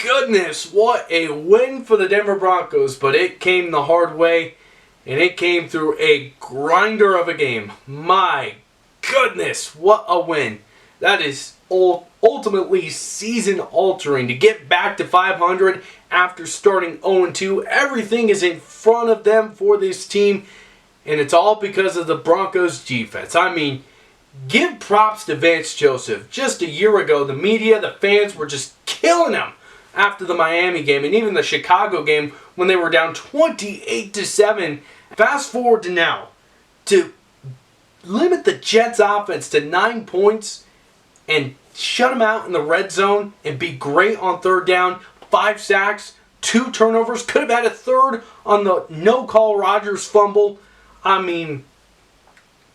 goodness, what a win for the Denver Broncos, but it came the hard way, and it came through a grinder of a game. My goodness, what a win. That is ultimately season-altering. To get back to 500 after starting 0-2, everything is in front of them for this team, and it's all because of the Broncos' defense. I mean, give props to Vance Joseph. Just a year ago, the media, the fans were just killing him after the Miami game and even the Chicago game when they were down 28-7. Fast forward to now, to limit the Jets' offense to 9 points and shut them out in the red zone and be great on third down, 5 sacks, 2 turnovers, could have had a third on the no-call Rodgers fumble. I mean,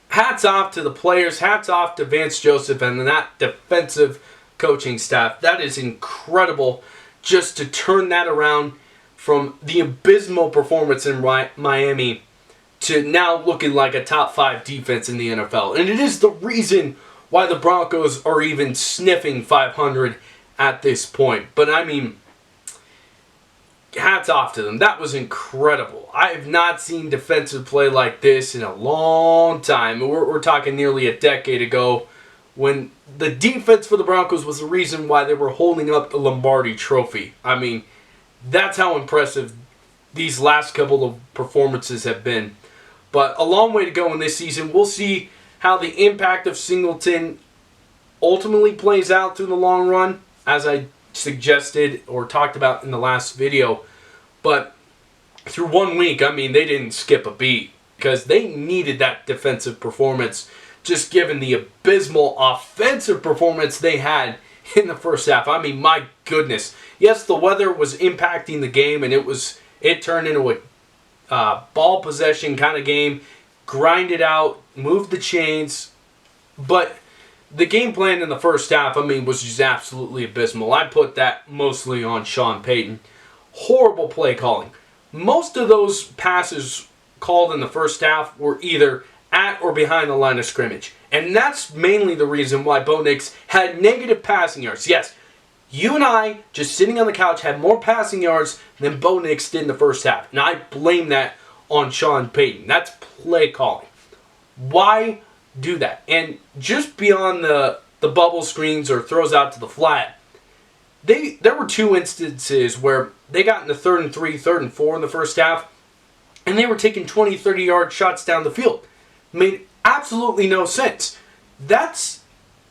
hats off to the players, hats off to Vance Joseph and that defensive coaching staff. That is incredible just to turn that around from the abysmal performance in Miami to now looking like a top 5 defense in the NFL. And it is the reason why the Broncos are even sniffing 500 at this point. But I mean, hats off to them. That was incredible. I have not seen defensive play like this in a long time. We're talking nearly a decade ago when the defense for the Broncos was the reason why they were holding up the Lombardi Trophy. I mean, that's how impressive these last couple of performances have been. But a long way to go in this season. We'll see how the impact of Singleton ultimately plays out through the long run, as I suggested or talked about in the last video. But through 1 week, I mean, they didn't skip a beat because they needed that defensive performance, just given the abysmal offensive performance they had in the first half. I mean, my goodness. Yes, the weather was impacting the game, and it turned into a ball possession kind of game. Grind it out, move the chains. But the game plan in the first half, I mean, was just absolutely abysmal. I put that mostly on Sean Payton. Horrible play calling. Most of those passes called in the first half were either at or behind the line of scrimmage. And that's mainly the reason why Bo Nix had negative passing yards. Yes, you and I, just sitting on the couch, had more passing yards than Bo Nix did in the first half. And I blame that on Sean Payton. That's play calling. Why do that? And just beyond the bubble screens or throws out to the flat, there were 2 instances where they got in the 3rd and 3, 3rd and 4 in the first half, and they were taking 20, 30-yard shots down the field. Made absolutely no sense. That's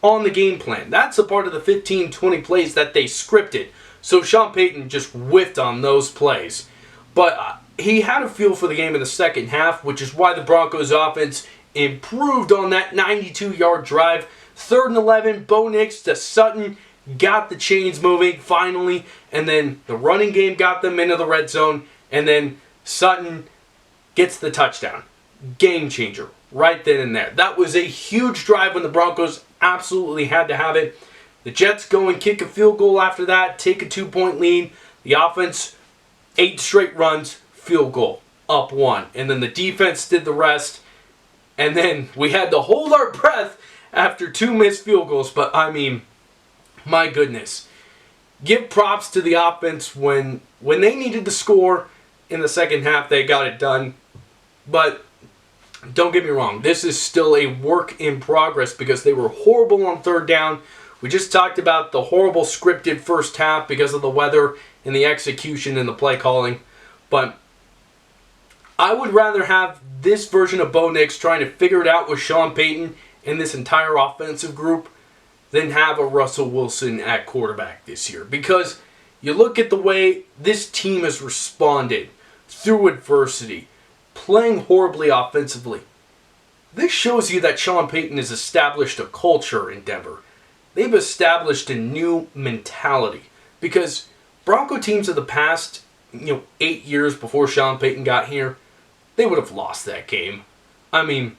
on the game plan. That's a part of the 15, 20 plays that they scripted. So Sean Payton just whiffed on those plays. But he had a feel for the game in the second half, which is why the Broncos offense improved on that 92-yard drive. 3rd and 11, Bo Nix to Sutton, got the chains moving finally, and then the running game got them into the red zone, and then Sutton gets the touchdown. Game changer right then and there. That was a huge drive when the Broncos absolutely had to have it. The Jets go and kick a field goal after that, take a 2-point lead. The offense, 8 straight runs, field goal, up 1. And then the defense did the rest. And then we had to hold our breath after 2 missed field goals. But, I mean, my goodness. Give props to the offense when they needed to score in the second half. They got it done. But don't get me wrong. This is still a work in progress because they were horrible on third down. We just talked about the horrible scripted first half because of the weather and the execution and the play calling. But I would rather have this version of Bo Nix trying to figure it out with Sean Payton and this entire offensive group than have a Russell Wilson at quarterback this year. Because you look at the way this team has responded through adversity, playing horribly offensively. This shows you that Sean Payton has established a culture in Denver. They've established a new mentality. Because Bronco teams of the past, 8 years before Sean Payton got here, they would have lost that game. I mean,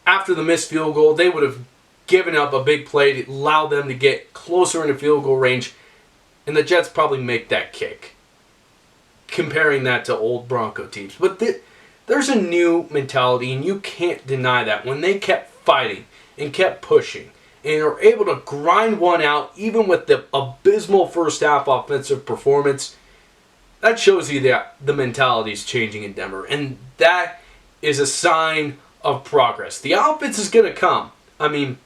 after the missed field goal, they would have given up a big play to allow them to get closer into field goal range, and the Jets probably make that kick. Comparing that to old Bronco teams. But there's a new mentality, and you can't deny that. When they kept fighting and kept pushing and are able to grind one out even with the abysmal first half offensive performance, that shows you that the mentality is changing in Denver. And that is a sign of progress. The offense is going to come. I mean,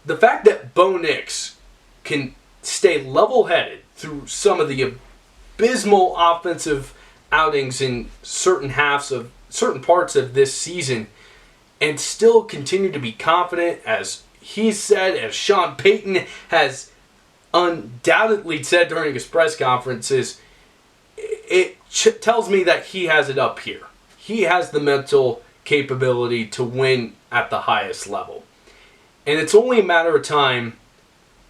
the fact that Bo Nix can stay level-headed through some of the abysmal offensive outings in certain parts of this season and still continue to be confident, as he said, as Sean Payton has undoubtedly said during his press conferences, it tells me that he has it up here. He has the mental capability to win at the highest level. And it's only a matter of time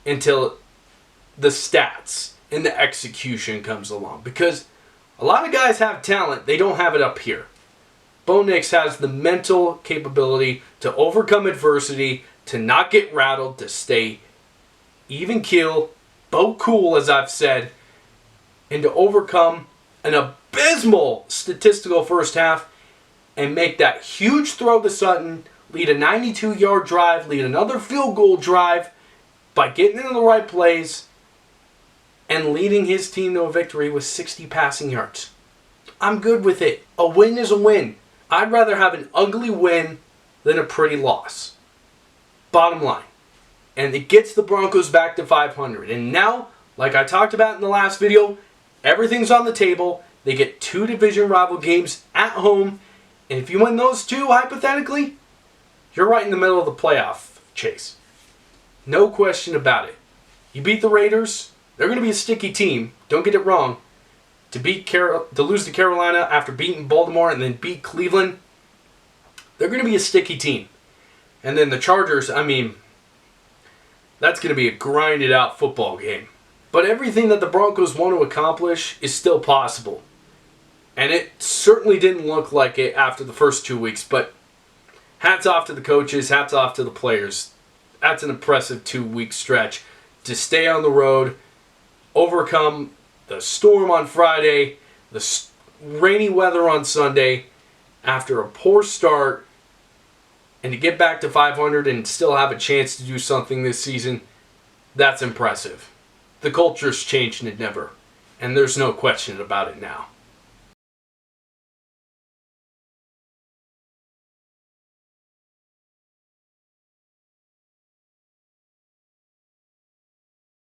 until the stats and the execution comes along. Because a lot of guys have talent, they don't have it up here. Bo Nix has the mental capability to overcome adversity, to not get rattled, to stay even keel, Bo cool, as I've said, and to overcome an abysmal statistical first half and make that huge throw to Sutton, lead a 92-yard drive, lead another field goal drive by getting into the right plays and leading his team to a victory with 60 passing yards. I'm good with it. A win is a win. I'd rather have an ugly win than a pretty loss. Bottom line. And it gets the Broncos back to 500. And now, like I talked about in the last video, everything's on the table. They get 2 division rival games at home. And if you win those 2, hypothetically, you're right in the middle of the playoff chase. No question about it. You beat the Raiders, they're going to be a sticky team. Don't get it wrong. To lose to Carolina after beating Baltimore and then beat Cleveland, they're going to be a sticky team. And then the Chargers, I mean, that's going to be a grinded out football game. But everything that the Broncos want to accomplish is still possible. And it certainly didn't look like it after the first 2 weeks. But hats off to the coaches, hats off to the players. That's an impressive 2-week stretch to stay on the road, overcome the storm on Friday, the rainy weather on Sunday, after a poor start, and to get back to 500 and still have a chance to do something this season, that's impressive. The culture's changed in Denver, and there's no question about it now.